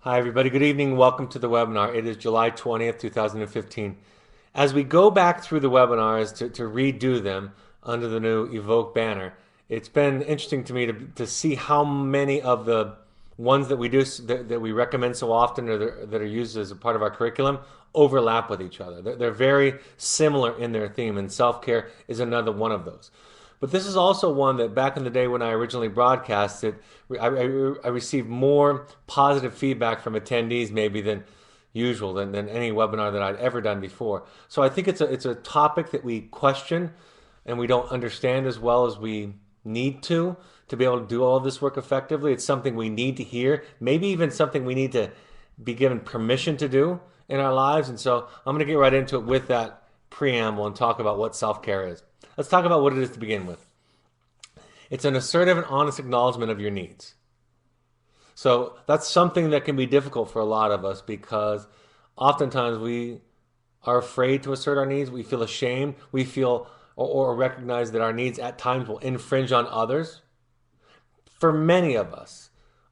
Hi, everybody. Good evening. Welcome to the webinar. It is July 20th, 2015. As we go back through the webinars to redo them under the new Evoke banner, it's been interesting to me to see how many of the ones that we do that we recommend so often or that are used as a part of our curriculum overlap with each other. They're very similar in their theme, and self-care is another one of those. But this is also one that back in the day when I originally broadcasted, I received more positive feedback from attendees maybe than usual, than any webinar that I'd ever done before. So I think it's a topic that we question and we don't understand as well as we need to be able to do all of this work effectively. It's something we need to hear, maybe even something we need to be given permission to do in our lives. And so I'm going to get right into it with that preamble and talk about what self-care is. Let's talk about what it is to begin with. It's an assertive and honest acknowledgement of your needs. So that's something that can be difficult for a lot of us because oftentimes we are afraid to assert our needs. We feel ashamed. We feel or recognize that our needs at times will infringe on others. For many of us,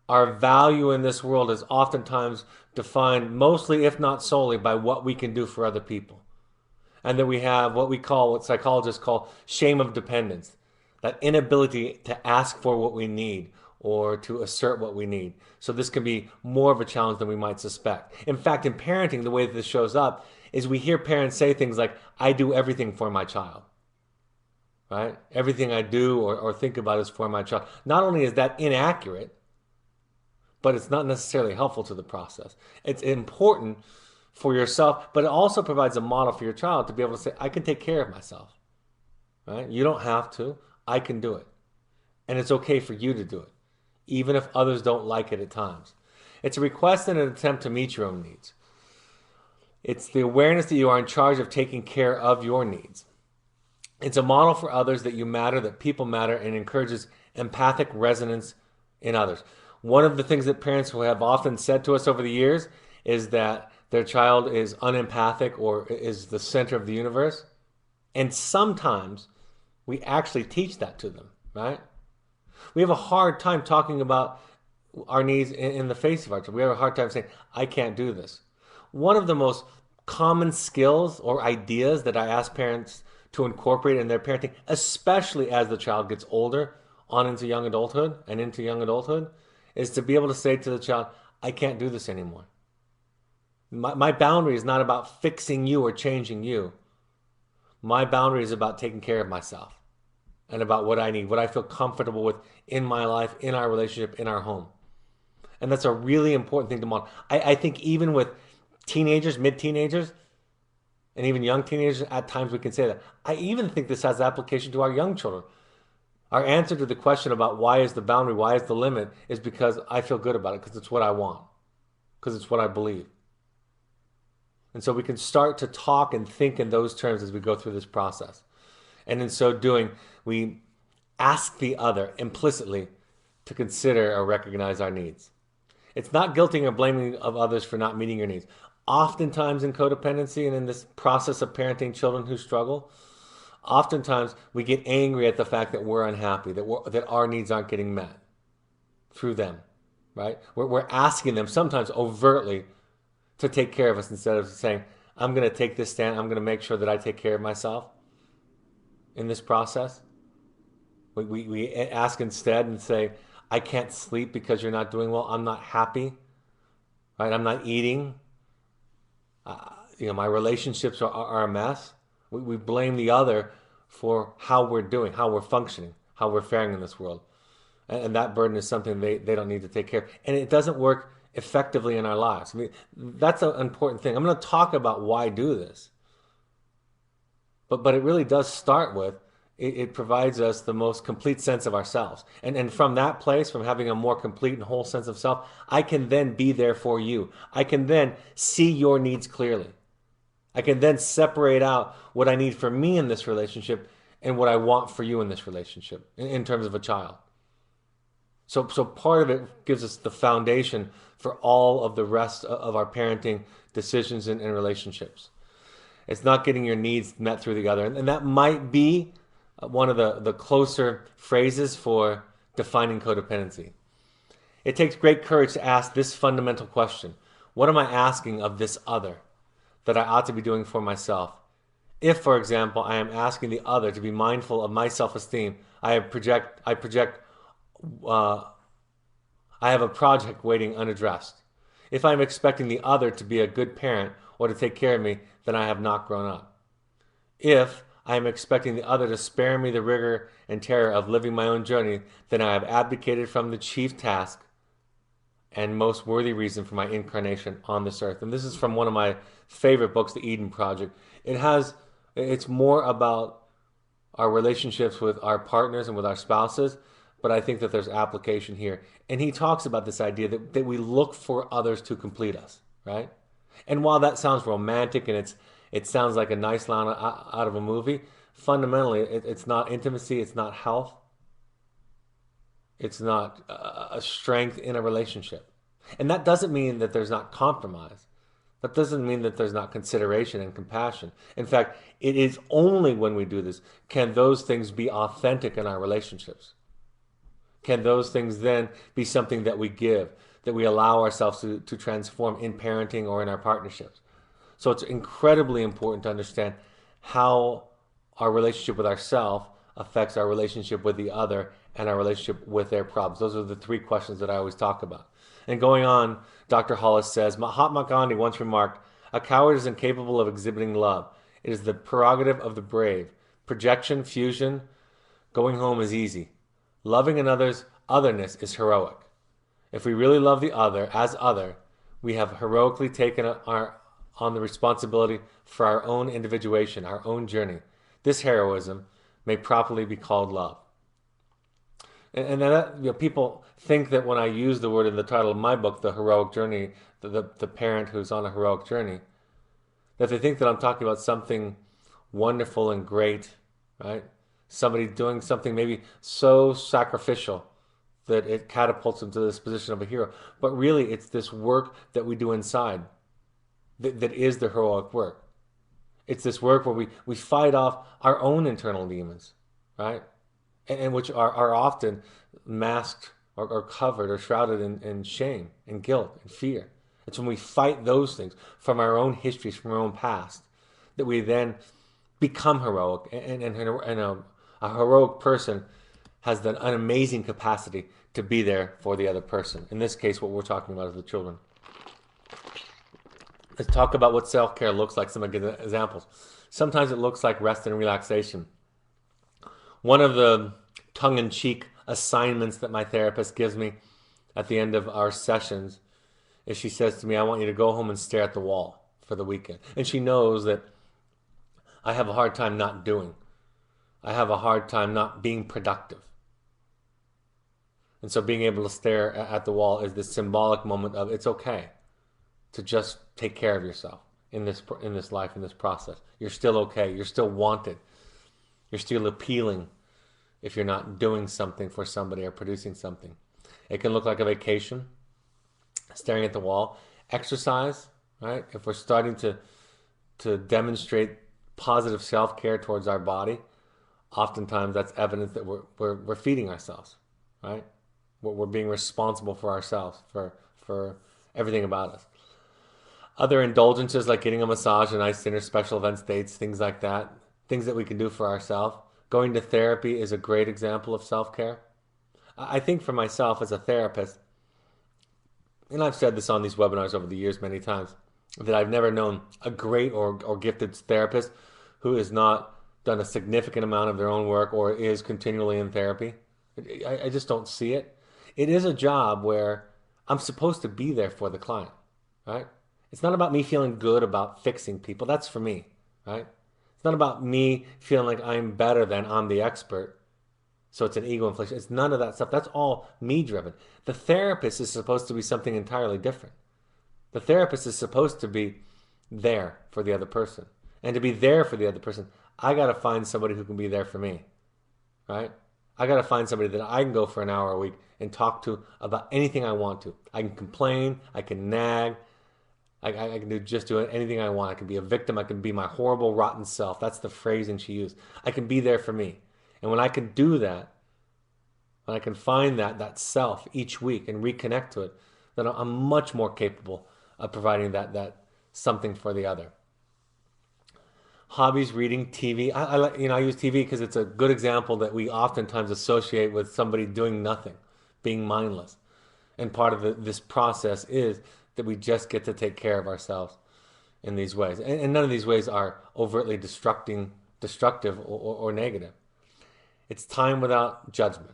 our value in this world is oftentimes defined mostly, if not solely, by what we can do for other people. And that we have what psychologists call shame of dependence, that inability to ask for what we need or to assert what we need. So this can be more of a challenge than we might suspect. In fact, in parenting, the way that this shows up is we hear parents say things like, I do everything for my child. Right? Everything I do or think about is for my child. Not only is that inaccurate, but it's not necessarily helpful to the process. It's important for yourself, but it also provides a model for your child to be able to say, I can take care of myself. Right? You don't have to. I can do it. And it's okay for you to do it, even if others don't like it at times. It's a request and an attempt to meet your own needs. It's the awareness that you are in charge of taking care of your needs. It's a model for others that you matter, that people matter, and encourages empathic resonance in others. One of the things that parents have often said to us over the years is that their child is unempathic or is the center of the universe. And sometimes we actually teach that to them, right? We have a hard time talking about our needs in the face of our children. We have a hard time saying, I can't do this. One of the most common skills or ideas that I ask parents to incorporate in their parenting, especially as the child gets older on into young adulthood, is to be able to say to the child, I can't do this anymore. My boundary is not about fixing you or changing you. My boundary is about taking care of myself and about what I need, what I feel comfortable with in my life, in our relationship, in our home. And that's a really important thing to model. I think even with teenagers, mid-teenagers, and even young teenagers, at times we can say that. I even think this has application to our young children. Our answer to the question about why is the boundary, why is the limit, is because I feel good about it, because it's what I want, because it's what I believe. And so we can start to talk and think in those terms as we go through this process. And in so doing, we ask the other implicitly to consider or recognize our needs. It's not guilting or blaming of others for not meeting your needs. Oftentimes in codependency and in this process of parenting children who struggle, oftentimes we get angry at the fact that we're unhappy, that our needs aren't getting met through them, right? We're asking them sometimes overtly to take care of us instead of saying, I'm going to take this stand, I'm going to make sure that I take care of myself in this process. We ask instead and say, I can't sleep because you're not doing well, I'm not happy, right? I'm not eating. My relationships are a mess. We blame the other for how we're doing, how we're functioning, how we're faring in this world. And that burden is something they don't need to take care of. And it doesn't work effectively in our lives. I mean, that's an important thing. I'm going to talk about why do this. But it really does start with, it provides us the most complete sense of ourselves. And from that place, from having a more complete and whole sense of self, I can then be there for you. I can then see your needs clearly. I can then separate out what I need for me in this relationship and what I want for you in this relationship in terms of a child. So part of it gives us the foundation for all of the rest of our parenting decisions and relationships. It's not getting your needs met through the other. And that might be one of the closer phrases for defining codependency. It takes great courage to ask this fundamental question. What am I asking of this other that I ought to be doing for myself? If, for example, I am asking the other to be mindful of my self-esteem, uh, I have a project waiting unaddressed. If I am expecting the other to be a good parent or to take care of me, then I have not grown up. If I am expecting the other to spare me the rigor and terror of living my own journey, then I have abdicated from the chief task and most worthy reason for my incarnation on this earth. And this is from one of my favorite books, The Eden Project. It's more about our relationships with our partners and with our spouses, but I think that there's application here. And he talks about this idea that we look for others to complete us, right? And while that sounds romantic and it sounds like a nice line out of a movie, fundamentally it's not intimacy, it's not health, it's not a strength in a relationship. And that doesn't mean that there's not compromise. That doesn't mean that there's not consideration and compassion. In fact, it is only when we do this can those things be authentic in our relationships. Can those things then be something that we give, that we allow ourselves to transform in parenting or in our partnerships? So it's incredibly important to understand how our relationship with ourselves affects our relationship with the other and our relationship with their problems. Those are the three questions that I always talk about. And going on, Dr. Hollis says, Mahatma Gandhi once remarked, "A coward is incapable of exhibiting love. It is the prerogative of the brave. Projection, fusion, going home is easy. Loving another's otherness is heroic. If we really love the other as other, we have heroically taken on the responsibility for our own individuation, our own journey. This heroism may properly be called love." And that, people think that when I use the word in the title of my book, The Heroic Journey, the parent who's on a heroic journey, that they think that I'm talking about something wonderful and great, right? Somebody doing something maybe so sacrificial that it catapults them to this position of a hero. But really, it's this work that we do inside that is the heroic work. It's this work where we fight off our own internal demons, right? And which are often masked or covered or shrouded in shame and guilt and fear. It's when we fight those things from our own histories, from our own past, that we then become heroic. And a heroic person has an amazing capacity to be there for the other person. In this case, what we're talking about is the children. Let's talk about what self-care looks like, some examples. Sometimes it looks like rest and relaxation. One of the tongue-in-cheek assignments that my therapist gives me at the end of our sessions is she says to me, "I want you to go home and stare at the wall for the weekend." And she knows that I have a hard time not doing. I have a hard time not being productive. And so being able to stare at the wall is this symbolic moment of it's okay to just take care of yourself in this life, in this process. You're still okay. You're still wanted. You're still appealing if you're not doing something for somebody or producing something. It can look like a vacation, staring at the wall. Exercise, right? If we're starting to demonstrate positive self-care towards our body, oftentimes that's evidence that we're feeding ourselves, right? We're being responsible for ourselves, for everything about us. Other indulgences like getting a massage, a nice dinner, special events, dates, things like that, things that we can do for ourselves. Going to therapy is a great example of self-care. I think for myself as a therapist, and I've said this on these webinars over the years many times, that I've never known a great or gifted therapist who has not done a significant amount of their own work or is continually in therapy. I just don't see it. It is a job where I'm supposed to be there for the client, right? It's not about me feeling good about fixing people. That's for me, right? It's not about me feeling like I'm better than I'm the expert. So it's an ego inflation. It's none of that stuff. That's all me driven. The therapist is supposed to be something entirely different. The therapist is supposed to be there for the other person. And to be there for the other person, I got to find somebody who can be there for me, right? I got to find somebody that I can go for an hour a week and talk to about anything I want to. I can complain. I can nag. I can do anything I want. I can be a victim. I can be my horrible, rotten self. That's the phrasing she used. I can be there for me. And when I can do that, when I can find that self each week and reconnect to it, then I'm much more capable of providing that something for the other. Hobbies, reading, TV. I use TV because it's a good example that we oftentimes associate with somebody doing nothing, being mindless. And part of this process is that we just get to take care of ourselves in these ways. And none of these ways are overtly destructive or negative. It's time without judgment.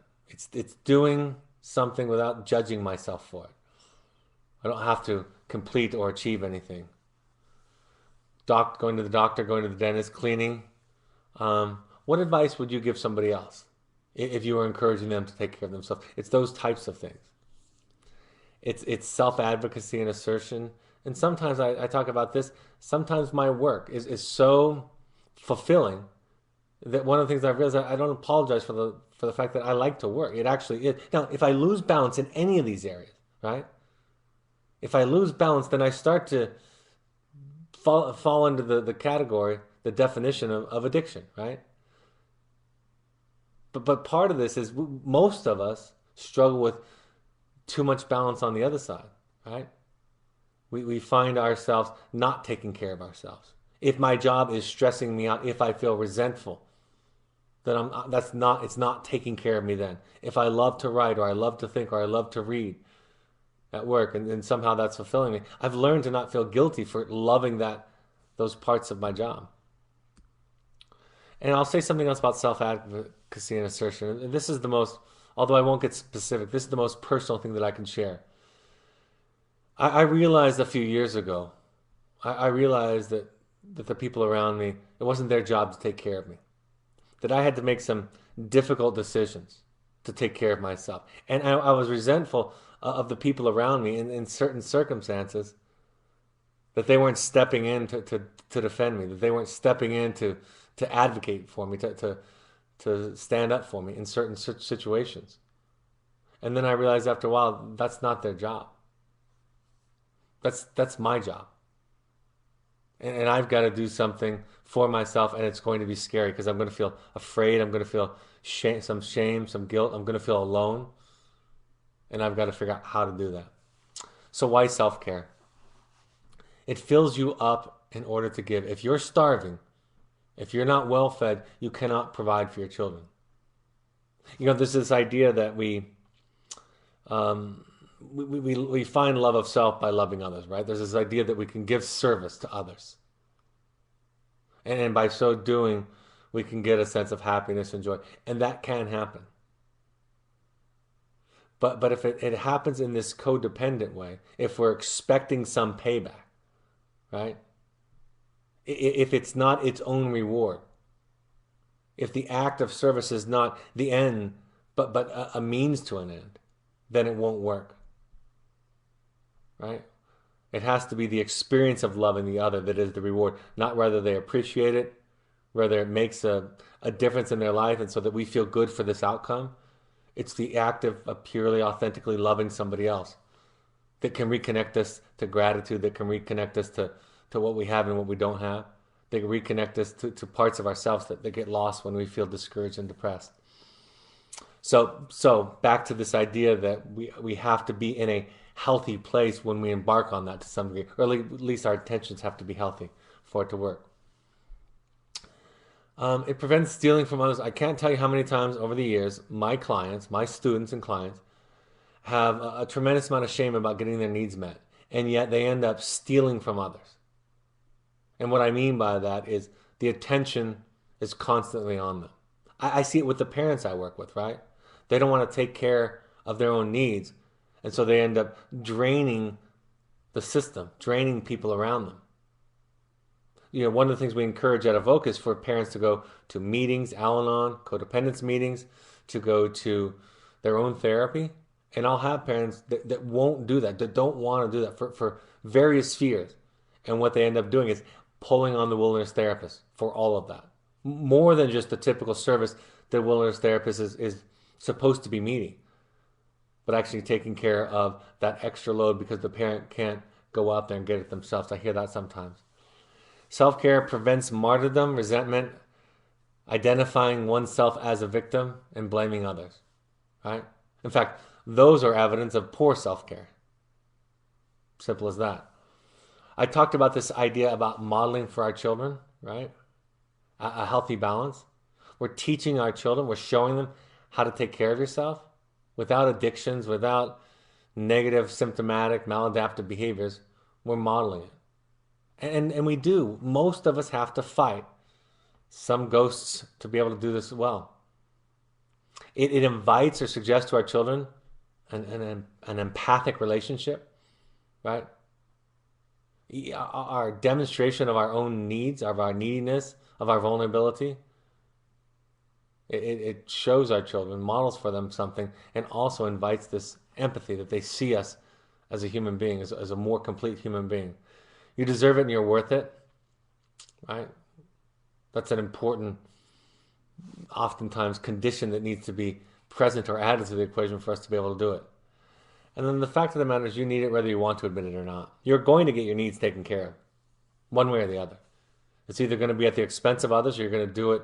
It's doing something without judging myself for it. I don't have to complete or achieve anything. Going to the doctor, going to the dentist, cleaning. What advice would you give somebody else if you were encouraging them to take care of themselves? It's those types of things. It's self-advocacy and assertion. And sometimes I talk about this. Sometimes my work is so fulfilling that one of the things I've realized, I don't apologize for the fact that I like to work. It actually is. Now, if I lose balance in any of these areas, right? If I lose balance, then I start to fall into the category, the definition of addiction, right? But part of this is most of us struggle with too much balance on the other side, right? We find ourselves not taking care of ourselves. If my job is stressing me out, if I feel resentful, then it's not taking care of me then. If I love to write or I love to think or I love to read at work and somehow that's fulfilling me, I've learned to not feel guilty for loving those parts of my job. And I'll say something else about self-advocacy and assertion. And this is the most, although I won't get specific, this is the most personal thing that I can share. I realized a few years ago, I realized that the people around me, it wasn't their job to take care of me. That I had to make some difficult decisions to take care of myself. And I was resentful of the people around me in certain circumstances, that they weren't stepping in to defend me, that they weren't stepping in to advocate for me, to stand up for me in certain situations. And then I realized after a while, that's not their job. That's my job. And I've got to do something for myself, and it's going to be scary because I'm going to feel afraid. I'm going to feel shame, some guilt. I'm going to feel alone. And I've got to figure out how to do that. So why self-care? It fills you up in order to give. If you're starving, if you're not well fed, you cannot provide for your children. There's this idea that we find love of self by loving others, right? There's this idea that we can give service to others. And by so doing, we can get a sense of happiness and joy. And that can happen. But if it happens in this codependent way, if we're expecting some payback, right? If it's not its own reward, if the act of service is not the end, but a means to an end, then it won't work, right? It has to be the experience of loving the other that is the reward, not whether they appreciate it, whether it makes a difference in their life and so that we feel good for this outcome. It's the act of purely, authentically loving somebody else that can reconnect us to gratitude, that can reconnect us to what we have and what we don't have. They can reconnect us to parts of ourselves that get lost when we feel discouraged and depressed. So back to this idea that we have to be in a healthy place when we embark on that to some degree, or at least our intentions have to be healthy for it to work. It prevents stealing from others. I can't tell you how many times over the years my students and clients have a tremendous amount of shame about getting their needs met, and yet they end up stealing from others. And what I mean by that is the attention is constantly on them. I see it with the parents I work with, right? They don't want to take care of their own needs, and so they end up draining the system, draining people around them. One of the things we encourage at Evoke is for parents to go to meetings, Al-Anon, codependence meetings, to go to their own therapy. And I'll have parents that won't do that, that don't want to do that for various fears. And what they end up doing is pulling on the wilderness therapist for all of that. More than just the typical service that wilderness therapist is supposed to be meeting, but actually taking care of that extra load because the parent can't go out there and get it themselves. I hear that sometimes. Self-care prevents martyrdom, resentment, identifying oneself as a victim, and blaming others. right? In fact, those are evidence of poor self-care. Simple as that. I talked about this idea about modeling for our children, right? A healthy balance. We're teaching our children, we're showing them how to take care of yourself without addictions, without negative, symptomatic, maladaptive behaviors. We're modeling it. And we do. Most of us have to fight some ghosts to be able to do this well. It invites or suggests to our children an empathic relationship, right? Our demonstration of our own needs, of our neediness, of our vulnerability. It shows our children, models for them something, and also invites this empathy that they see us as a human being, as a more complete human being. You deserve it and you're worth it, right? That's an important, oftentimes, condition that needs to be present or added to the equation for us to be able to do it. And then the fact of the matter is you need it whether you want to admit it or not. You're going to get your needs taken care of, one way or the other. It's either going to be at the expense of others, or you're going to do it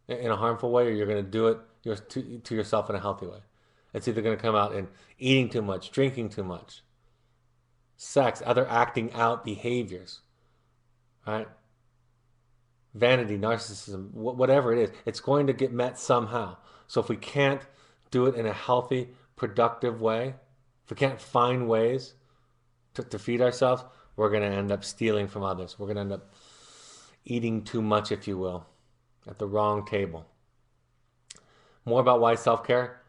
in a harmful way, or you're going to do it to yourself in a healthy way. It's either going to come out in eating too much, drinking too much, sex, other acting out behaviors, right? Vanity, narcissism, whatever it is, it's going to get met somehow. So if we can't do it in a healthy, productive way, if we can't find ways to feed ourselves, we're going to end up stealing from others. We're going to end up eating too much, if you will, at the wrong table. More about why self-care.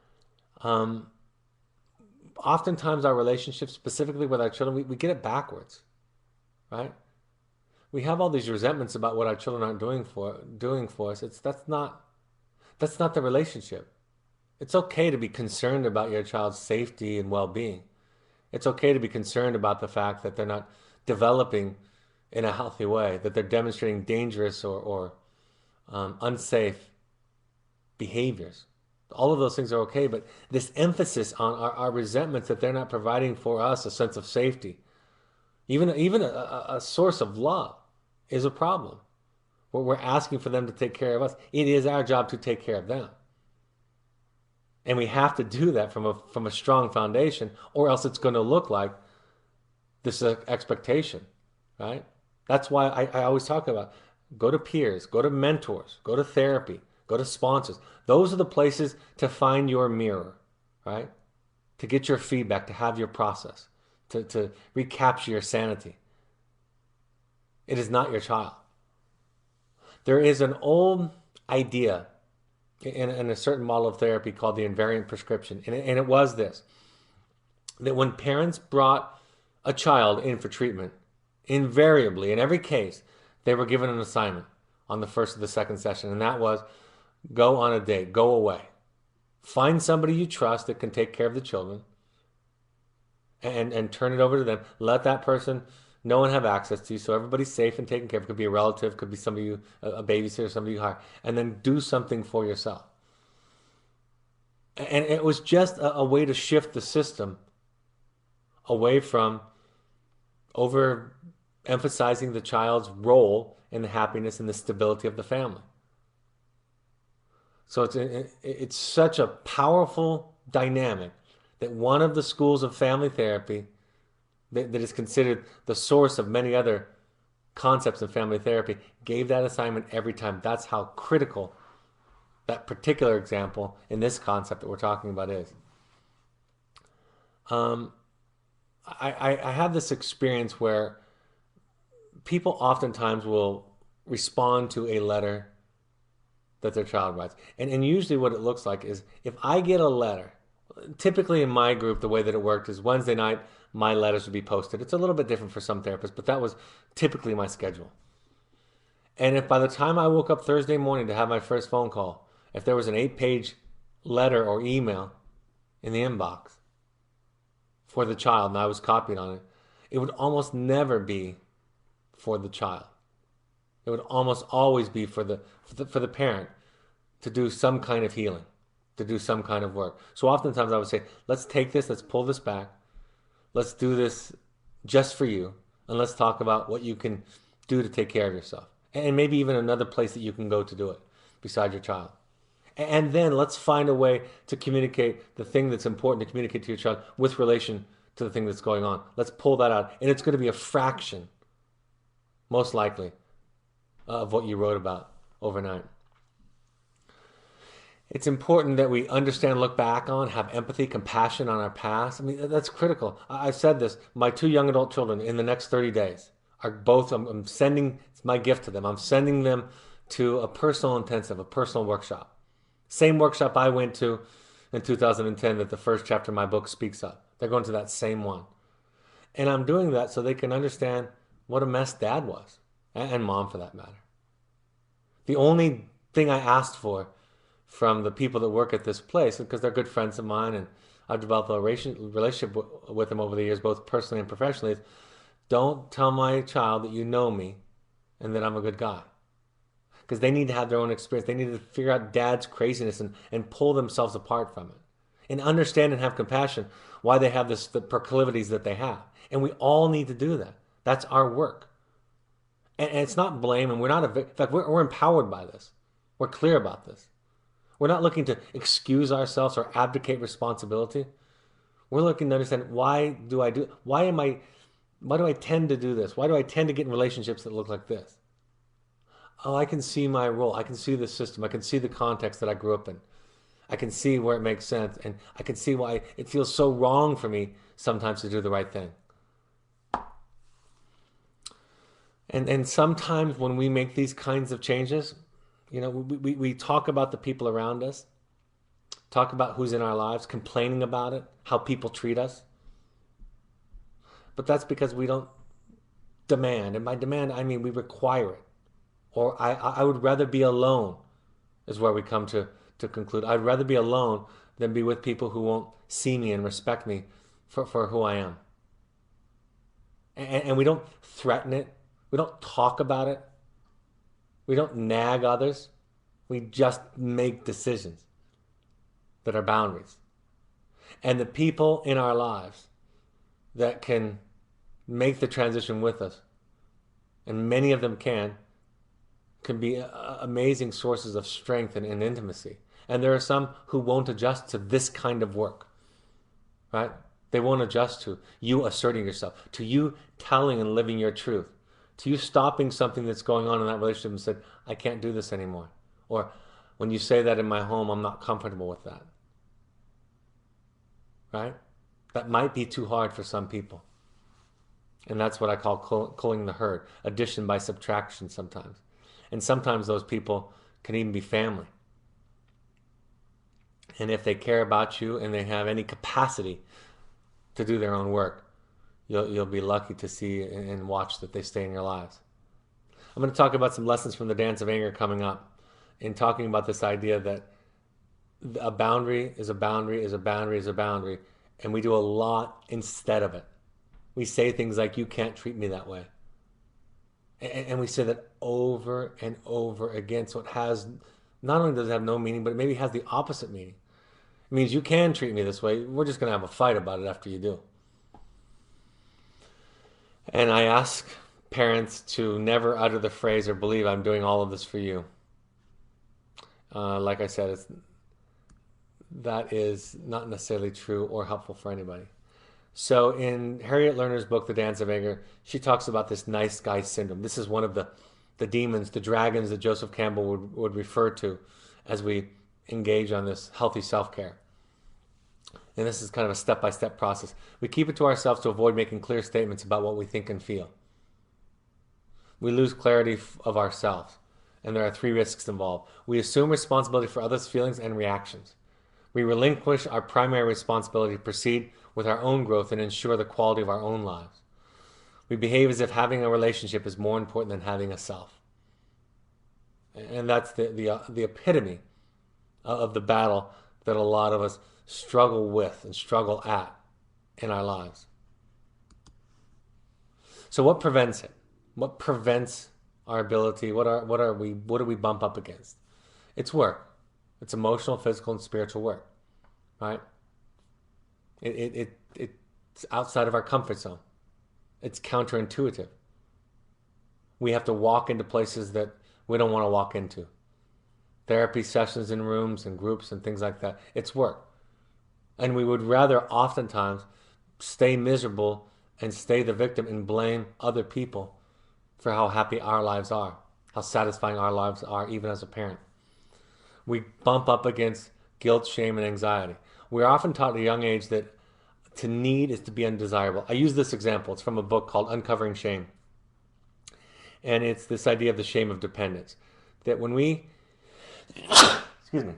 Oftentimes our relationships, specifically with our children, we get it backwards, right? We have all these resentments about what our children aren't doing for us. That's not the relationship. It's okay to be concerned about your child's safety and well-being. It's okay to be concerned about the fact that they're not developing in a healthy way, that they're demonstrating dangerous or unsafe behaviors. All of those things are okay, but this emphasis on our resentments that they're not providing for us a sense of safety, even a source of love, is a problem. We're asking for them to take care of us. It is our job to take care of them. And we have to do that from a strong foundation, or else it's going to look like this expectation, right? That's why I always talk about go to peers, go to mentors, go to therapy, go to sponsors. Those are the places to find your mirror, right? To get your feedback, to have your process, to recapture your sanity. It is not your child. There is an old idea in a certain model of therapy called the Invariant Prescription, and it was this, that when parents brought a child in for treatment, invariably, in every case, they were given an assignment on the first or the second session, and that was go on a date, go away. Find somebody you trust that can take care of the children and turn it over to them. Let that person know and have access to you so everybody's safe and taken care of. It could be a relative, could be somebody you, a babysitter, somebody you hire, and then do something for yourself. And it was just a way to shift the system away from overemphasizing the child's role in the happiness and the stability of the family. So it's such a powerful dynamic that one of the schools of family therapy that is considered the source of many other concepts in family therapy gave that assignment every time. That's how critical that particular example in this concept that we're talking about is. I have this experience where people oftentimes will respond to a letter that their child writes. And usually what it looks like is if I get a letter, typically in my group, the way that it worked is Wednesday night, my letters would be posted. It's a little bit different for some therapists, but that was typically my schedule. And if by the time I woke up Thursday morning to have my first phone call, if there was an 8-page letter or email in the inbox for the child and I was copied on it, it would almost never be for the child. It would almost always be for the parent to do some kind of healing, to do some kind of work. So oftentimes I would say, let's take this, let's pull this back, let's do this just for you, and let's talk about what you can do to take care of yourself. And maybe even another place that you can go to do it beside your child. And then let's find a way to communicate the thing that's important to communicate to your child with relation to the thing that's going on. Let's pull that out. And it's going to be a fraction, most likely, of what you wrote about overnight. It's important that we understand, look back on, have empathy, compassion on our past. I mean, that's critical. I've said this. My 2 young adult children in the next 30 days are both, I'm sending, it's my gift to them. I'm sending them to a personal intensive, a personal workshop. Same workshop I went to in 2010 that the first chapter of my book speaks of. They're going to that same one. And I'm doing that so they can understand what a mess dad was, and mom for that matter. The only thing I asked for from the people that work at this place, because they're good friends of mine and I've developed a relationship with them over the years, both personally and professionally, is don't tell my child that you know me and that I'm a good guy. Because they need to have their own experience. They need to figure out dad's craziness and pull themselves apart from it. And understand and have compassion why they have the proclivities that they have. And we all need to do that. That's our work. And it's not blame, and we're not, in fact, we're empowered by this. We're clear about this. We're not looking to excuse ourselves or abdicate responsibility. We're looking to understand, why do I tend to do this? Why do I tend to get in relationships that look like this? Oh, I can see my role. I can see the system. I can see the context that I grew up in. I can see where it makes sense. And I can see why it feels so wrong for me sometimes to do the right thing. And sometimes when we make these kinds of changes, you know, we talk about the people around us, talk about who's in our lives, complaining about it, how people treat us. But that's because we don't demand. And by demand, I mean we require it. Or I would rather be alone, is where we come to conclude. I'd rather be alone than be with people who won't see me and respect me for who I am. And we don't threaten it. We don't talk about it. We don't nag others. We just make decisions that are boundaries. And the people in our lives that can make the transition with us, and many of them can be amazing sources of strength and intimacy. And there are some who won't adjust to this kind of work, right? They won't adjust to you asserting yourself, to you telling and living your truth, to you stopping something that's going on in that relationship and said, I can't do this anymore. Or when you say that in my home, I'm not comfortable with that. Right? That might be too hard for some people. And that's what I call culling the herd, addition by subtraction sometimes. And sometimes those people can even be family. And if they care about you and they have any capacity to do their own work, you'll be lucky to see and watch that they stay in your lives. I'm going to talk about some lessons from the Dance of Anger coming up, in talking about this idea that a boundary is a boundary is a boundary is a boundary, and we do a lot instead of it. We say things like, you can't treat me that way. And we say that over and over again. So it has, not only does it have no meaning, but it maybe has the opposite meaning. It means you can treat me this way. We're just going to have a fight about it after you do. And I ask parents to never utter the phrase or believe I'm doing all of this for you. Like I said, that is not necessarily true or helpful for anybody. So in Harriet Lerner's book, The Dance of Anger, she talks about this nice guy syndrome. This is one of the demons, the dragons that Joseph Campbell would refer to as we engage on this healthy self-care. And this is kind of a step-by-step process. We keep it to ourselves to avoid making clear statements about what we think and feel. We lose clarity of ourselves, and there are 3 risks involved. We assume responsibility for others' feelings and reactions. We relinquish our primary responsibility to proceed with our own growth and ensure the quality of our own lives. We behave as if having a relationship is more important than having a self. And that's the epitome of the battle that a lot of us struggle with and struggle at in our lives. So what prevents it? What prevents our ability? What do we bump up against? It's work. It's emotional, physical, and spiritual work, right? It's outside of our comfort zone. It's counterintuitive. We have to walk into places that we don't want to walk into. therapy sessions in rooms and groups and things like that. It's work. And we would rather oftentimes stay miserable and stay the victim and blame other people for how happy our lives are, how satisfying our lives are, even as a parent. We bump up against guilt, shame, and anxiety. We're often taught at a young age that to need is to be undesirable. I use this example. It's from a book called Uncovering Shame. And it's this idea of the shame of dependence. That when we, excuse me,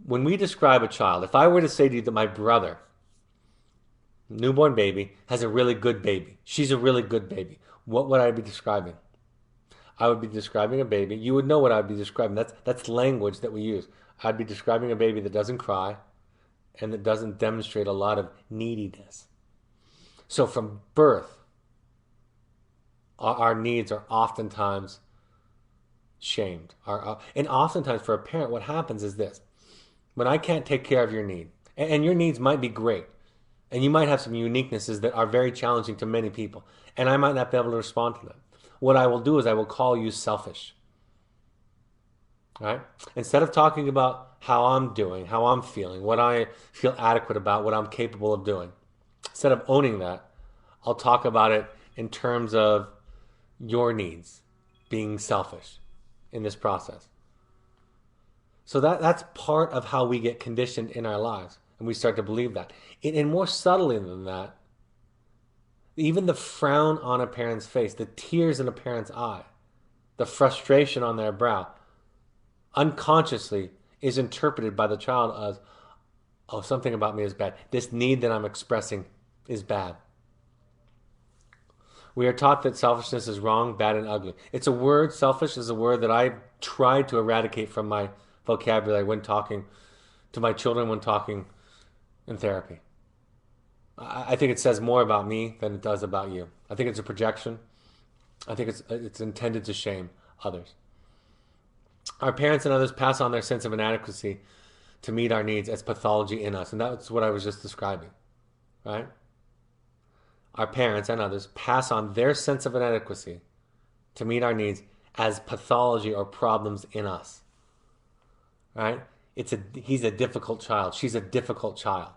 when we describe a child, if I were to say to you that my brother, newborn baby, has a really good baby, she's a really good baby, what would I be describing? I would be describing a baby. You would know what I'd be describing. That's language that we use. I'd be describing a baby that doesn't cry and that doesn't demonstrate a lot of neediness. So from birth, our needs are oftentimes shamed. And oftentimes for a parent, what happens is this. When I can't take care of your need, and your needs might be great, and you might have some uniquenesses that are very challenging to many people, and I might not be able to respond to them. What I will do is I will call you selfish. Right? Instead of talking about how I'm doing, how I'm feeling, what I feel adequate about, what I'm capable of doing, instead of owning that, I'll talk about it in terms of your needs, being selfish in this process. So that's part of how we get conditioned in our lives, and we start to believe that. And more subtly than that, even the frown on a parent's face, the tears in a parent's eye, the frustration on their brow, unconsciously is interpreted by the child as, oh, something about me is bad. This need that I'm expressing is bad. We are taught that selfishness is wrong, bad, and ugly. It's a word, selfish is a word that I tried to eradicate from my vocabulary when talking to my children, when talking in therapy. I think it says more about me than it does about you. I think it's a projection. I think it's intended to shame others. Our parents and others pass on their sense of inadequacy to meet our needs as pathology in us. And that's what I was just describing, right? Our parents and others pass on their sense of inadequacy to meet our needs as pathology or problems in us, right? He's a difficult child. She's a difficult child.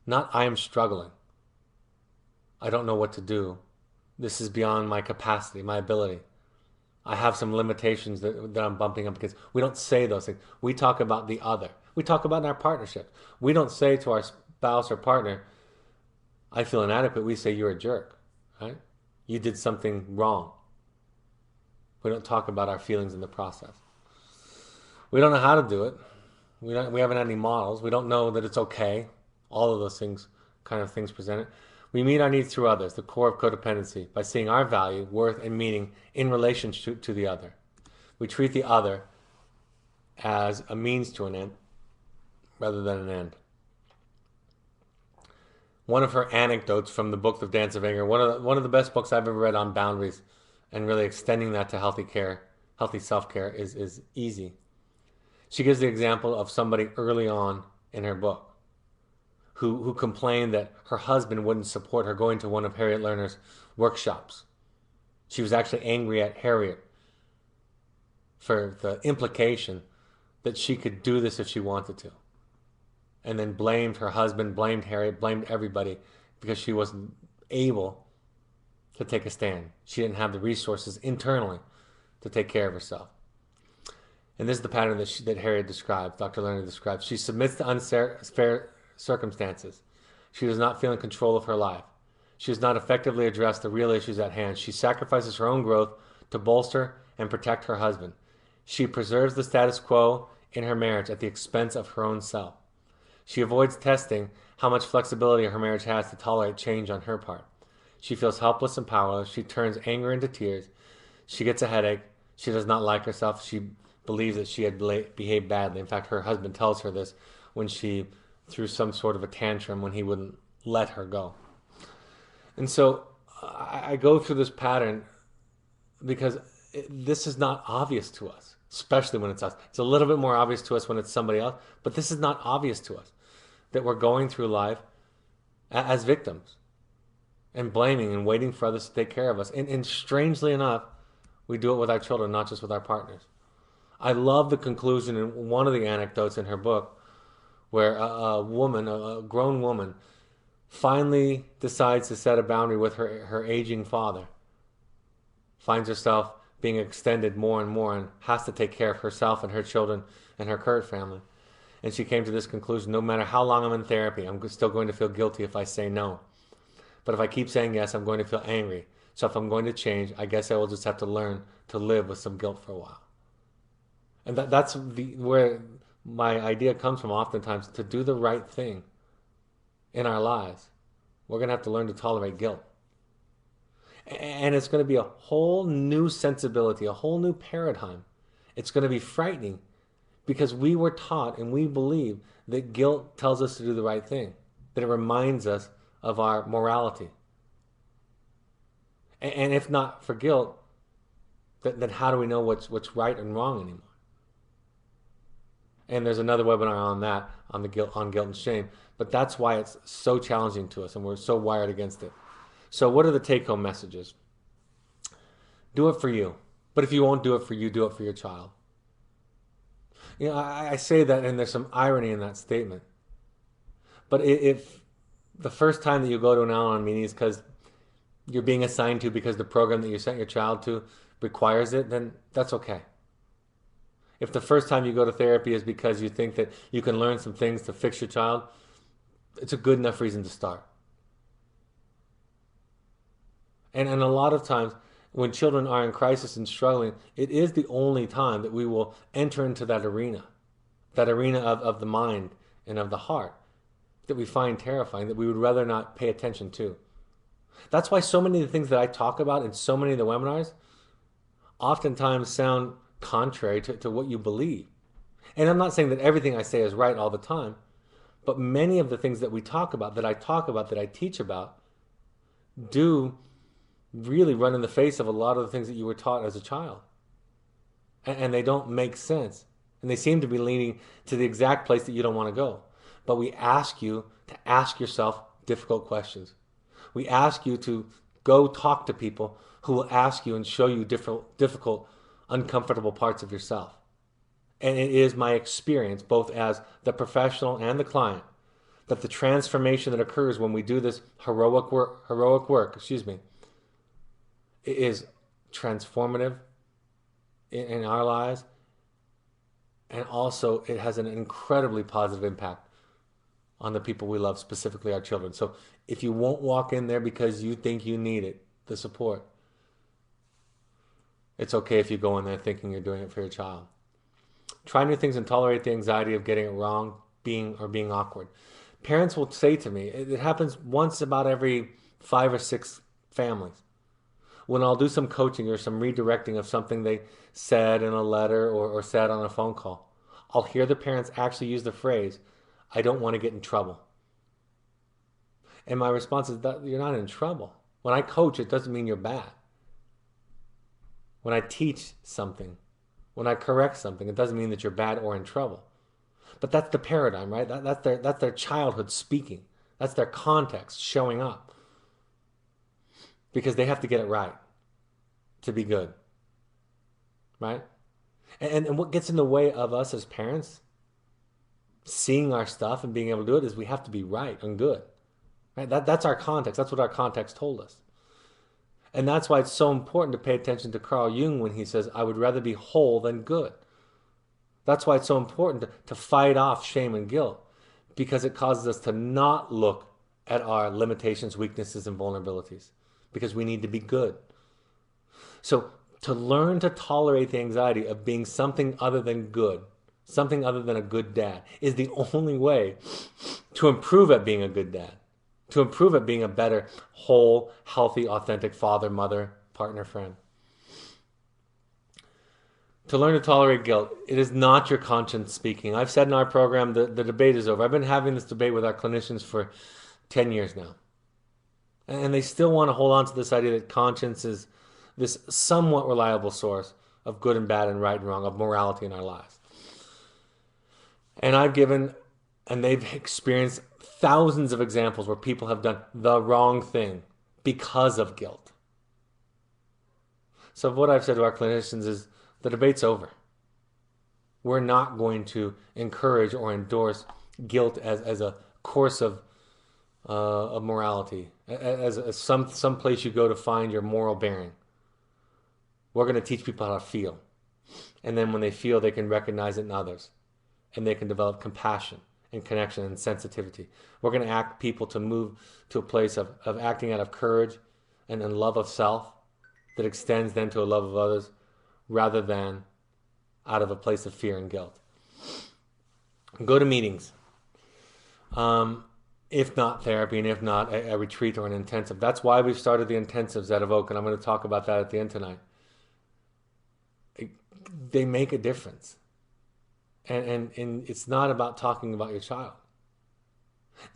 Not I am struggling. I don't know what to do. This is beyond my capacity, my ability. I have some limitations that I'm bumping up against. We don't say those things. We talk about the other. We talk about in our partnership. We don't say to our spouse or partner, I feel inadequate. We say, you're a jerk, right? You did something wrong. We don't talk about our feelings in the process. We don't know how to do it. We haven't had any models. We don't know that it's okay. All of those things, kind of things presented. We meet our needs through others, the core of codependency, by seeing our value, worth, and meaning in relation to the other. We treat the other as a means to an end rather than an end. One of her anecdotes from the book of Dance of Anger, one of the best books I've ever read on boundaries and really extending that to healthy care, healthy self-care is easy. She gives the example of somebody early on in her book who complained that her husband wouldn't support her going to one of Harriet Lerner's workshops. She was actually angry at Harriet for the implication that she could do this if she wanted to. And then blamed her husband, blamed Harriet, blamed everybody because she wasn't able to take a stand. She didn't have the resources internally to take care of herself. And this is the pattern that Harriet describes, Dr. Lerner describes. She submits to unfair circumstances. She does not feel in control of her life. She does not effectively address the real issues at hand. She sacrifices her own growth to bolster and protect her husband. She preserves the status quo in her marriage at the expense of her own self. She avoids testing how much flexibility her marriage has to tolerate change on her part. She feels helpless and powerless. She turns anger into tears. She gets a headache. She does not like herself. She believes that she had behaved badly. In fact, her husband tells her this when she threw some sort of a tantrum when he wouldn't let her go. And so I go through this pattern because this is not obvious to us, especially when it's us. It's a little bit more obvious to us when it's somebody else, but this is not obvious to us, that we're going through life as victims and blaming and waiting for others to take care of us. And strangely enough, We do it with our children, not just with our partners. I love the conclusion in one of the anecdotes in her book where a woman, a grown woman, finally decides to set a boundary with her aging father, finds herself being extended more and more and has to take care of herself and her children and her current family. And she came to this conclusion: no matter how long I'm in therapy, I'm still going to feel guilty if I say no. But if I keep saying yes, I'm going to feel angry. So if I'm going to change, I guess I will just have to learn to live with some guilt for a while. And that's where my idea comes from oftentimes, to do the right thing in our lives. We're going to have to learn to tolerate guilt. And it's going to be a whole new sensibility, a whole new paradigm. It's going to be frightening because we were taught and we believe that guilt tells us to do the right thing, that it reminds us of our morality. And if not for guilt, then how do we know what's right and wrong anymore? And there's another webinar on that, on guilt and shame. But that's why it's so challenging to us and we're so wired against it. So what are the take-home messages? Do it for you. But if you won't do it for you, do it for your child. You know, I say that and there's some irony in that statement. But if the first time that you go to an Al-Anon meeting is because you're being assigned to because the program that you sent your child to requires it, then that's okay. If the first time you go to therapy is because you think that you can learn some things to fix your child, it's a good enough reason to start. And a lot of times when children are in crisis and struggling, it is the only time that we will enter into that arena of the mind and of the heart that we find terrifying, that we would rather not pay attention to. That's why so many of the things that I talk about in so many of the webinars oftentimes sound contrary to what you believe. And I'm not saying that everything I say is right all the time, but many of the things that we talk about, that I teach about, do really run in the face of a lot of the things that you were taught as a child. And they don't make sense. And they seem to be leaning to the exact place that you don't want to go. But we ask you to ask yourself difficult questions. We ask you to go talk to people who will ask you and show you difficult, uncomfortable parts of yourself. And it is my experience, both as the professional and the client, that the transformation that occurs when we do this heroic work, is transformative in our lives, and also it has an incredibly positive impact on the people we love, specifically our children. So if you won't walk in there because you think you need it, the support, it's okay if you go in there thinking you're doing it for your child. Try new things and tolerate the anxiety of getting it wrong, being awkward. Parents will say to me, it happens once about every 5 or 6 families, when I'll do some coaching or some redirecting of something they said in a letter or said on a phone call, I'll hear the parents actually use the phrase, "I don't want to get in trouble." And my response is that you're not in trouble. When I coach, it doesn't mean you're bad. When I teach something, when I correct something, it doesn't mean that you're bad or in trouble. But that's the paradigm, right? That's their childhood speaking. That's their context showing up. Because they have to get it right to be good, right? And what gets in the way of us as parents seeing our stuff and being able to do it is we have to be right and good, right? That's our context. That's what our context told us. And that's why it's so important to pay attention to Carl Jung when he says, I would rather be whole than good. That's why it's so important to fight off shame and guilt, because it causes us to not look at our limitations, weaknesses, and vulnerabilities, because we need to be good. So to learn to tolerate the anxiety of being something other than good, something other than a good dad, is the only way to improve at being a good dad, to improve at being a better, whole, healthy, authentic father, mother, partner, friend. To learn to tolerate guilt, it is not your conscience speaking. I've said in our program that the debate is over. I've been having this debate with our clinicians for 10 years now. And they still want to hold on to this idea that conscience is this somewhat reliable source of good and bad and right and wrong, of morality in our lives. And I've given, and they've experienced thousands of examples where people have done the wrong thing because of guilt. So what I've said to our clinicians is the debate's over. We're not going to encourage or endorse guilt as a course of morality, as some place you go to find your moral bearing. We're going to teach people how to feel. And then when they feel, they can recognize it in others. And they can develop compassion and connection and sensitivity. We're going to act people to move to a place of acting out of courage and love of self that extends then to a love of others rather than out of a place of fear and guilt. Go to meetings. If not therapy and if not a retreat or an intensive. That's why we've started the intensives at Evoke, and I'm going to talk about that at the end tonight. They make a difference. And it's not about talking about your child.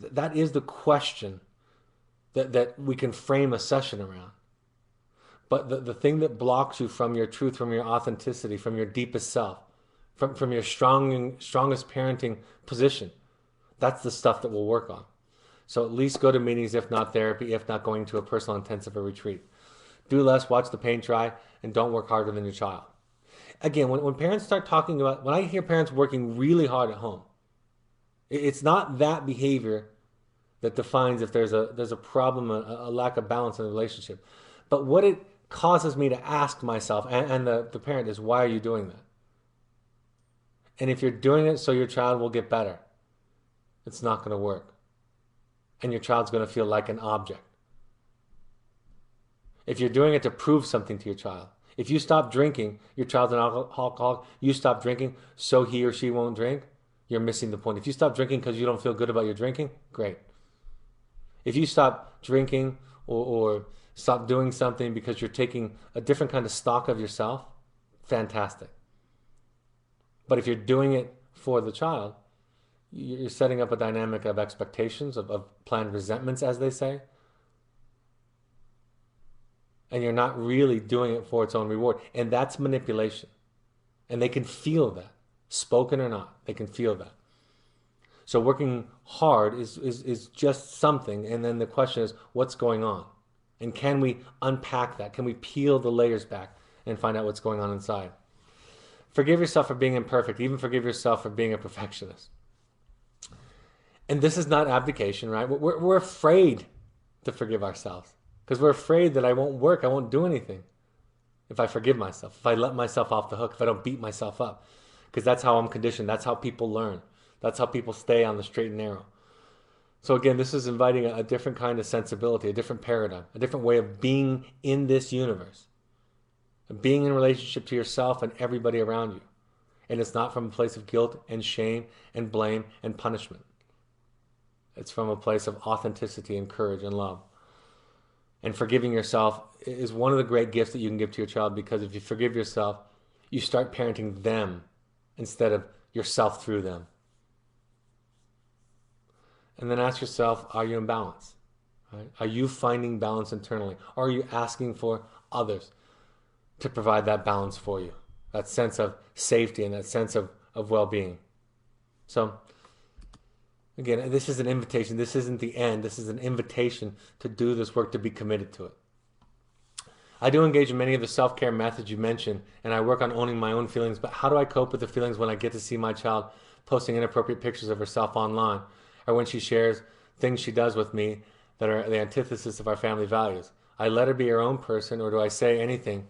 That is the question that we can frame a session around. But the thing that blocks you from your truth, from your authenticity, from your deepest self, from your strongest parenting position, that's the stuff that we'll work on. So at least go to meetings, if not therapy, if not going to a personal intensive or retreat. Do less, watch the paint dry, and don't work harder than your child. Again, when parents start talking about, when I hear parents working really hard at home, it's not that behavior that defines if there's a problem, a lack of balance in the relationship. But what it causes me to ask myself and the parent is, why are you doing that? And if you're doing it so your child will get better, it's not going to work. And your child's going to feel like an object. If you're doing it to prove something to your child, if you stop drinking, your child's an alcoholic, you stop drinking so he or she won't drink, you're missing the point. If you stop drinking because you don't feel good about your drinking, great. If you stop drinking or stop doing something because you're taking a different kind of stock of yourself, fantastic. But if you're doing it for the child, you're setting up a dynamic of expectations, of planned resentments, as they say. And you're not really doing it for its own reward. And that's manipulation. And they can feel that, spoken or not. They can feel that. So working hard is just something. And then the question is, what's going on? And can we unpack that? Can we peel the layers back and find out what's going on inside? Forgive yourself for being imperfect. Even forgive yourself for being a perfectionist. And this is not abdication, right? We're afraid to forgive ourselves because we're afraid that I won't work, I won't do anything if I forgive myself, if I let myself off the hook, if I don't beat myself up, because that's how I'm conditioned. That's how people learn. That's how people stay on the straight and narrow. So again, this is inviting a different kind of sensibility, a different paradigm, a different way of being in this universe, being in relationship to yourself and everybody around you. And it's not from a place of guilt and shame and blame and punishment. It's from a place of authenticity and courage and love. And forgiving yourself is one of the great gifts that you can give to your child, because if you forgive yourself, you start parenting them instead of yourself through them. And then ask yourself, are you in balance? Right? Are you finding balance internally? Or are you asking for others to provide that balance for you? That sense of safety and that sense of well-being. So, again, this is an invitation. This isn't the end. This is an invitation to do this work, to be committed to it. I do engage in many of the self-care methods you mentioned, and I work on owning my own feelings, but how do I cope with the feelings when I get to see my child posting inappropriate pictures of herself online, or when she shares things she does with me that are the antithesis of our family values? I let her be her own person, or do I say anything,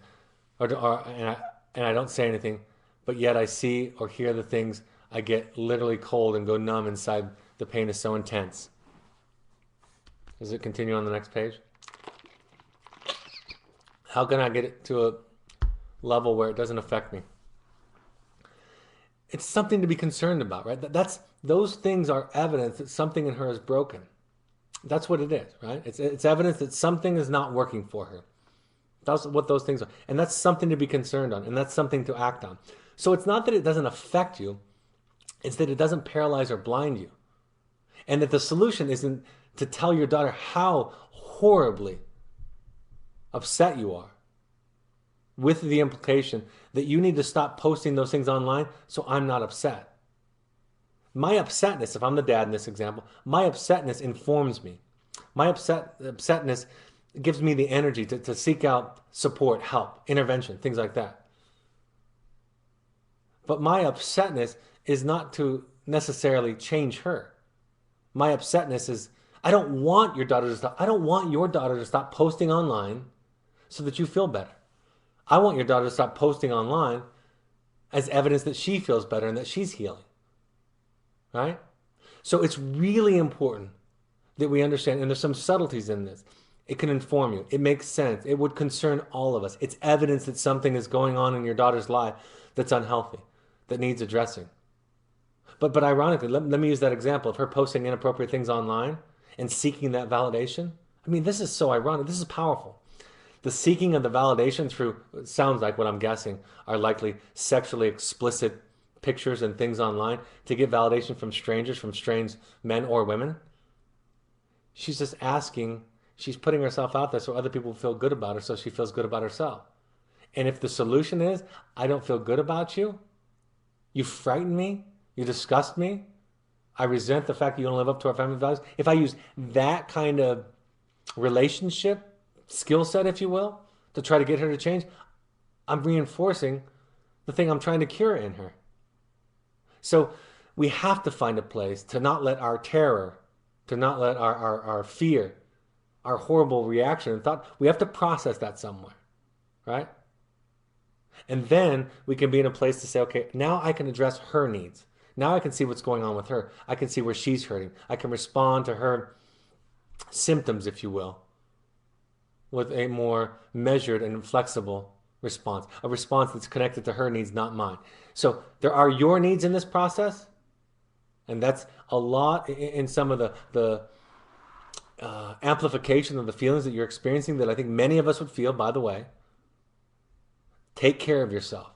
and I don't say anything, but yet I see or hear the things, I get literally cold and go numb inside. The pain is so intense. Does it continue on the next page? How can I get it to a level where it doesn't affect me? It's something to be concerned about, right? Those things are evidence that something in her is broken. That's what it is, right? It's evidence that something is not working for her. That's what those things are. And that's something to be concerned on, and that's something to act on. So it's not that it doesn't affect you, it's that it doesn't paralyze or blind you. And that the solution isn't to tell your daughter how horribly upset you are, with the implication that you need to stop posting those things online so I'm not upset. My upsetness, if I'm the dad in this example, my upsetness informs me. My upsetness It gives me the energy to seek out support, help, intervention, things like that. But my upsetness is not to necessarily change her. My upsetness is I don't want your daughter to stop. I don't want your daughter to stop posting online so that you feel better. I want your daughter to stop posting online as evidence that she feels better and that she's healing. Right? So it's really important that we understand, and there's some subtleties in this. It can inform you. It makes sense. It would concern all of us. It's evidence that something is going on in your daughter's life that's unhealthy, that needs addressing. But ironically, let me use that example of her posting inappropriate things online and seeking that validation. I mean, this is so ironic. This is powerful. The seeking of the validation through, it sounds like what I'm guessing, are likely sexually explicit pictures and things online to get validation from strangers, from strange men or women. She's just asking, she's putting herself out there so other people feel good about her so she feels good about herself. And if the solution is, I don't feel good about you, you frighten me, you disgust me, I resent the fact that you don't live up to our family values. If I use that kind of relationship skill set, if you will, to try to get her to change, I'm reinforcing the thing I'm trying to cure in her. So we have to find a place to not let our terror, to not let our fear, our horrible reaction and thought, we have to process that somewhere, right? And then we can be in a place to say, okay, now I can address her needs. Now I can see what's going on with her. I can see where she's hurting. I can respond to her symptoms, if you will, with a more measured and flexible response, a response that's connected to her needs, not mine. So there are your needs in this process, and that's a lot in some of the amplification of the feelings that you're experiencing that I think many of us would feel, by the way. Take care of yourself,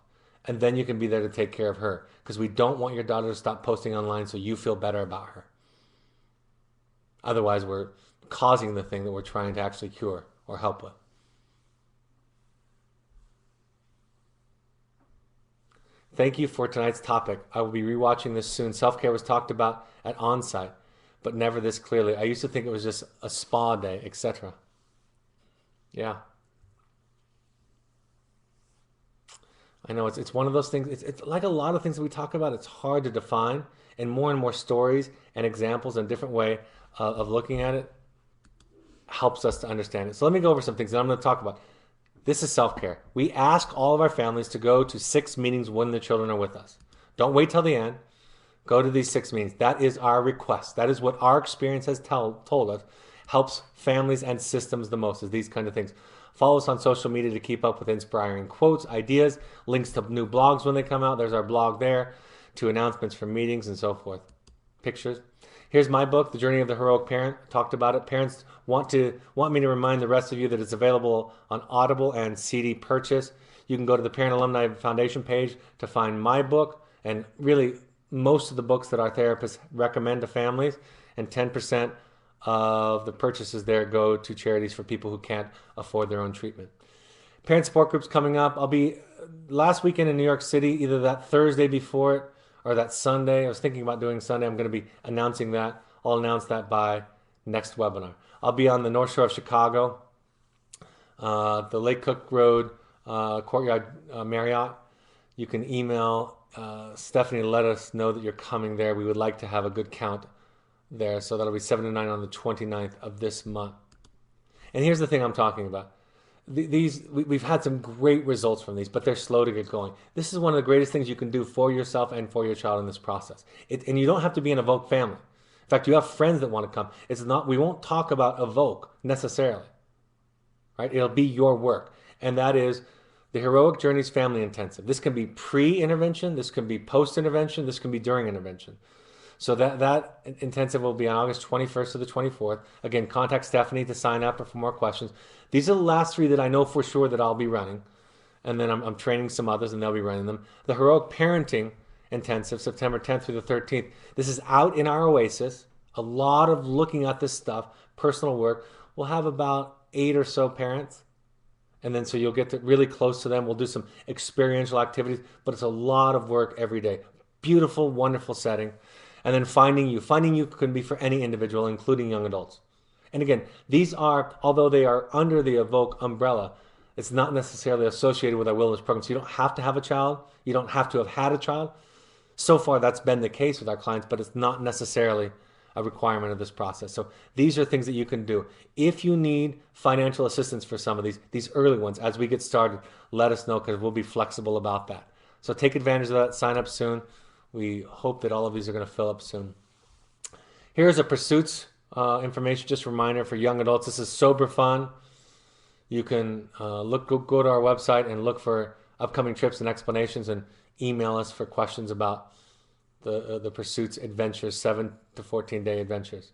and then you can be there to take care of her, because we don't want your daughter to stop posting online so you feel better about her. Otherwise, we're causing the thing that we're trying to actually cure or help with. Thank you for tonight's topic. I will be rewatching this soon. Self-care was talked about at Onsite, but never this clearly. I used to think it was just a spa day, etc. Yeah. I know it's one of those things. It's like a lot of things that we talk about. It's hard to define, and more stories and examples and a different way of looking at it helps us to understand it. So let me go over some things that I'm going to talk about. This is self-care. We ask all of our families to go to 6 meetings when the children are with us. Don't wait till the end. Go to these 6 meetings. That is our request. That is what our experience has told us helps families and systems the most, is these kind of things. Follow us on social media to keep up with inspiring quotes, ideas, links to new blogs when they come out. There's our blog there, to announcements from meetings and so forth. Pictures. Here's my book, The Journey of the Heroic Parent. Talked about it. Parents want me to remind the rest of you that it's available on Audible and CD purchase. You can go to the Parent Alumni Foundation page to find my book and really most of the books that our therapists recommend to families, and 10% of the purchases there go to charities for people who can't afford their own treatment. Parent support groups coming up. I'll be last weekend in New York City, either that Thursday before it or that Sunday. I was thinking about doing Sunday. I'm going to be announcing that. I'll announce that by next webinar. I'll be on the North Shore of Chicago, the Lake Cook Road Courtyard Marriott. You can email Stephanie to let us know that you're coming there. We would like to have a good count there. So that'll be 7 to 9 on the 29th of this month. And here's the thing I'm talking about. We've had some great results from these, but they're slow to get going. This is one of the greatest things you can do for yourself and for your child in this process. And you don't have to be an Evoke family. In fact, you have friends that want to come. We won't talk about Evoke necessarily, right? It'll be your work. And that is the Heroic Journeys Family Intensive. This can be pre-intervention. This can be post-intervention. This can be during intervention. So that intensive will be on August 21st to the 24th. Again, contact Stephanie to sign up or for more questions. These are the last 3 that I know for sure that I'll be running. And then I'm training some others and they'll be running them. The Heroic Parenting Intensive, September 10th through the 13th. This is out in our oasis. A lot of looking at this stuff, personal work. We'll have about 8 or so parents. And then so you'll get to really close to them. We'll do some experiential activities, but it's a lot of work every day. Beautiful, wonderful setting. And then finding you. Finding you can be for any individual, including young adults. And again, these are, although they are under the Evoke umbrella, it's not necessarily associated with our wellness program. So you don't have to have a child. You don't have to have had a child. So far, that's been the case with our clients, but it's not necessarily a requirement of this process. So these are things that you can do. If you need financial assistance for some of these early ones, as we get started, let us know because we'll be flexible about that. So take advantage of that. Sign up soon. We hope that all of these are going to fill up soon. Here's a pursuits information, just a reminder for young adults. This is sober fun. You can go to our website and look for upcoming trips and explanations, and email us for questions about the pursuits adventures, 7 to 14-day adventures.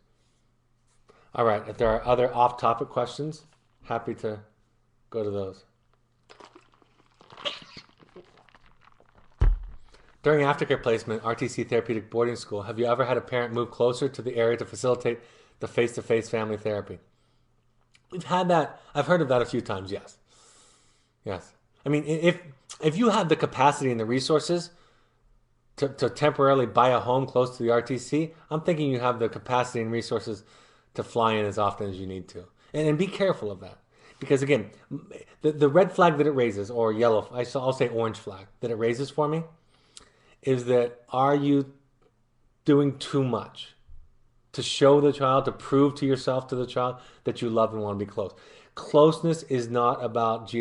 All right, if there are other off-topic questions, happy to go to those. During aftercare placement, RTC Therapeutic Boarding School, have you ever had a parent move closer to the area to facilitate the face-to-face family therapy? We've had that. I've heard of that a few times, yes. Yes. I mean, if you have the capacity and the resources to temporarily buy a home close to the RTC, I'm thinking you have the capacity and resources to fly in as often as you need to. And be careful of that. Because again, the red flag that it raises, or yellow, I'll say orange flag, that it raises for me, is that are you doing too much to show the child, to prove to yourself, to the child, that you love and want to be close? Closeness is not about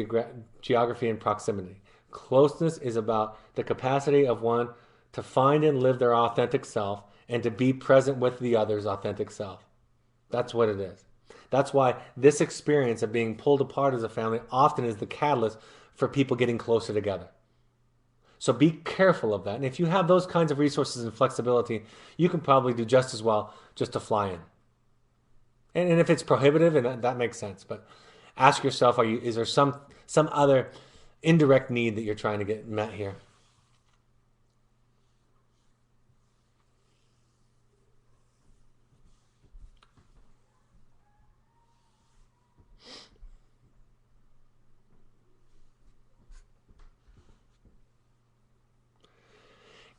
geography and proximity. Closeness is about the capacity of one to find and live their authentic self and to be present with the other's authentic self. That's what it is. That's why this experience of being pulled apart as a family often is the catalyst for people getting closer together. So be careful of that. And if you have those kinds of resources and flexibility, you can probably do just as well just to fly in. And if it's prohibitive, and that makes sense, but ask yourself, is there some other indirect need that you're trying to get met here?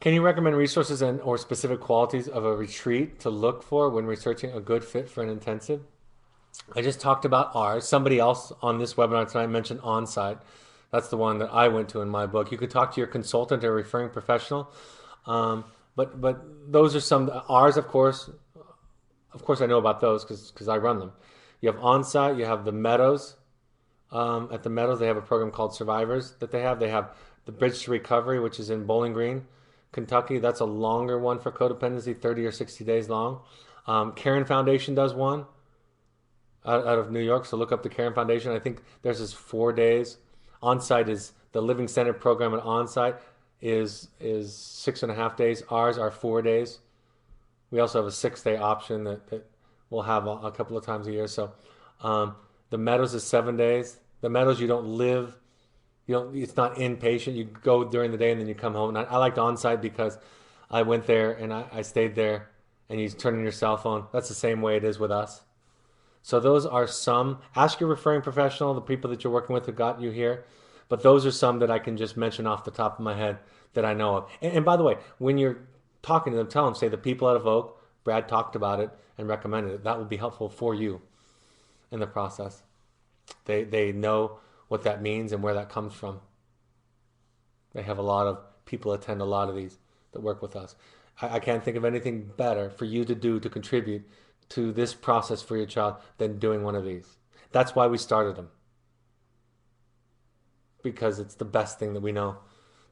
Can you recommend resources or specific qualities of a retreat to look for when researching a good fit for an intensive? I just talked about ours. Somebody else on this webinar tonight mentioned Onsite. That's the one that I went to in my book. You could talk to your consultant or referring professional. But those are some. Ours, of course. Of course, I know about those because I run them. You have Onsite. You have the Meadows. At the Meadows, they have a program called Survivors that they have. They have the Bridge to Recovery, which is in Bowling Green, Kentucky. That's a longer one for codependency, 30 or 60 days long. Caron Foundation does one out of New York, so look up the Caron Foundation. I think theirs is 4 days. Onsite is the Living Center program at Onsite is 6.5 days. Ours are 4 days. We also have a 6-day option that we'll have a couple of times a year. So the Meadows is 7 days. The Meadows, you don't live. It's not inpatient. You go during the day and then you come home. And I liked Onsite because I went there and I stayed there, and you turn in your cell phone. That's the same way it is with us. So those are some. Ask your referring professional, the people that you're working with who got you here. But those are some that I can just mention off the top of my head that I know of. And by the way, when you're talking to them, tell them, say the people at Evoke, Brad talked about it and recommended it. That will be helpful for you in the process. They know what that means and where that comes from. They have a lot of people attend a lot of these that work with us. I can't think of anything better for you to do to contribute to this process for your child than doing one of these. That's why we started them. Because it's the best thing that we know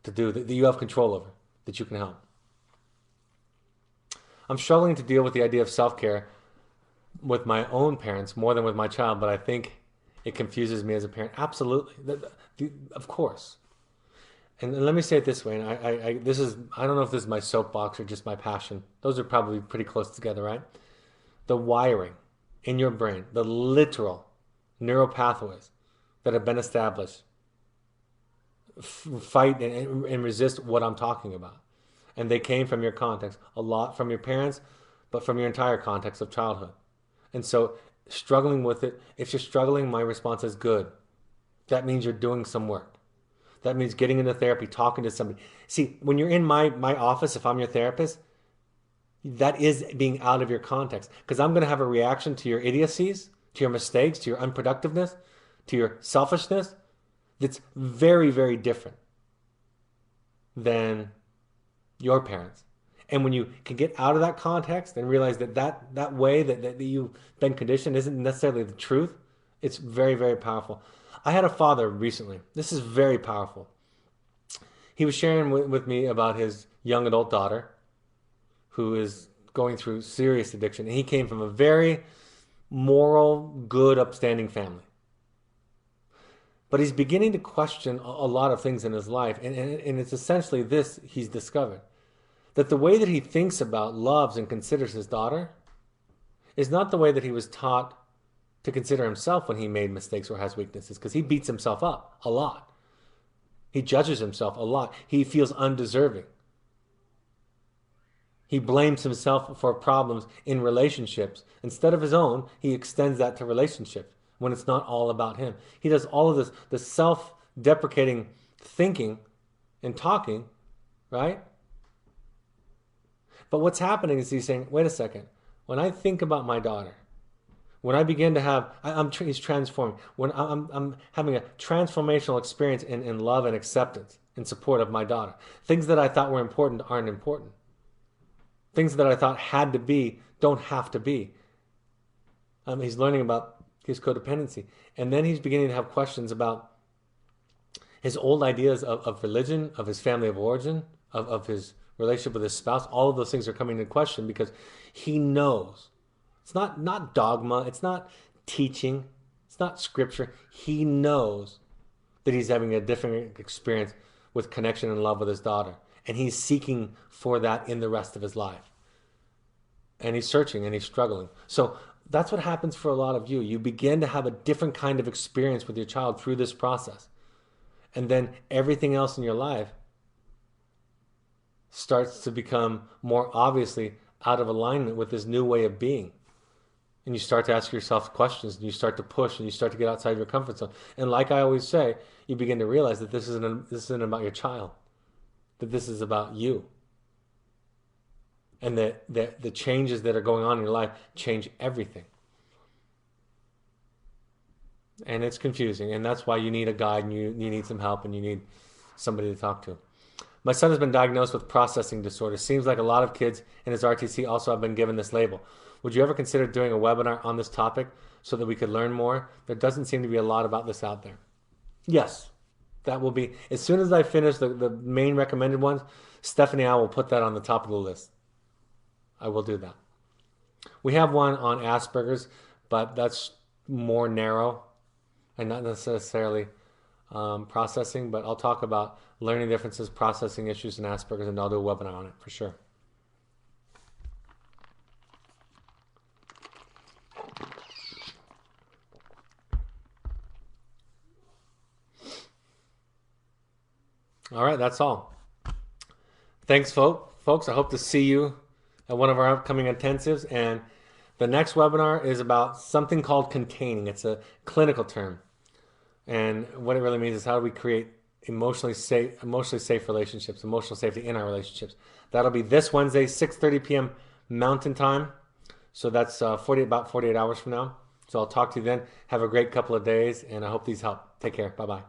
to do, that you have control over, that you can help. I'm struggling to deal with the idea of self-care with my own parents more than with my child, but I think it confuses me as a parent. Absolutely. Of course. And let me say it this way, and I don't know if this is my soapbox or just my passion. Those are probably pretty close together, right? The wiring in your brain, the literal neural pathways that have been established fight and resist what I'm talking about. And they came from your context, a lot from your parents, but from your entire context of childhood. And so struggling with it, if you're struggling, my response is good. That means you're doing some work. That means getting into therapy, talking to somebody. See, when you're in my office, if I'm your therapist, That is being out of your context. Because I'm going to have a reaction to your idiocies, to your mistakes, to your unproductiveness, to your selfishness that's very, very different than your parents. And when you can get out of that context and realize that way that you've been conditioned isn't necessarily the truth, it's very, very powerful. I had a father recently. This is very powerful. He was sharing with me about his young adult daughter who is going through serious addiction. And he came from a very moral, good, upstanding family. But he's beginning to question a lot of things in his life. And it's essentially this he's discovered. That the way that he thinks about, loves, and considers his daughter is not the way that he was taught to consider himself when he made mistakes or has weaknesses, because he beats himself up a lot. He judges himself a lot. He feels undeserving. He blames himself for problems in relationships. Instead of his own, he extends that to relationships when it's not all about him. He does all of this self-deprecating thinking and talking, right? But what's happening is he's saying, wait a second, when I think about my daughter, when I begin to have, he's transforming. When I'm having a transformational experience in love and acceptance and support of my daughter. Things that I thought were important aren't important. Things that I thought had to be don't have to be. He's learning about his codependency. And then he's beginning to have questions about his old ideas of religion, of his family of origin, of his relationship with his spouse. All of those things are coming into question because he knows. It's not dogma. It's not teaching. It's not scripture. He knows that he's having a different experience with connection and love with his daughter. And he's seeking for that in the rest of his life. And he's searching and he's struggling. So that's what happens for a lot of you. You begin to have a different kind of experience with your child through this process. And then everything else in your life starts to become more obviously out of alignment with this new way of being. And you start to ask yourself questions, and you start to push, and you start to get outside your comfort zone. And like I always say, you begin to realize that this isn't about your child, that this is about you. And that the changes that are going on in your life change everything. And it's confusing, and that's why you need a guide, and you need some help, and you need somebody to talk to. My son has been diagnosed with processing disorder. Seems like a lot of kids in his RTC also have been given this label. Would you ever consider doing a webinar on this topic so that we could learn more? There doesn't seem to be a lot about this out there. Yes, that will be. As soon as I finish the main recommended ones, Stephanie and I will put that on the top of the list. I will do that. We have one on Asperger's, but that's more narrow and not necessarily processing, but I'll talk about learning differences, processing issues, and Asperger's, and I'll do a webinar on it for sure. All right, that's all. Thanks, folks. I hope to see you at one of our upcoming intensives. And the next webinar is about something called containing. It's a clinical term. And what it really means is how do we create emotionally safe relationships, emotional safety in our relationships. That'll be this Wednesday, 6:30 p.m. Mountain Time. So that's about 48 hours from now. So I'll talk to you then. Have a great couple of days, and I hope these help. Take care. Bye-bye.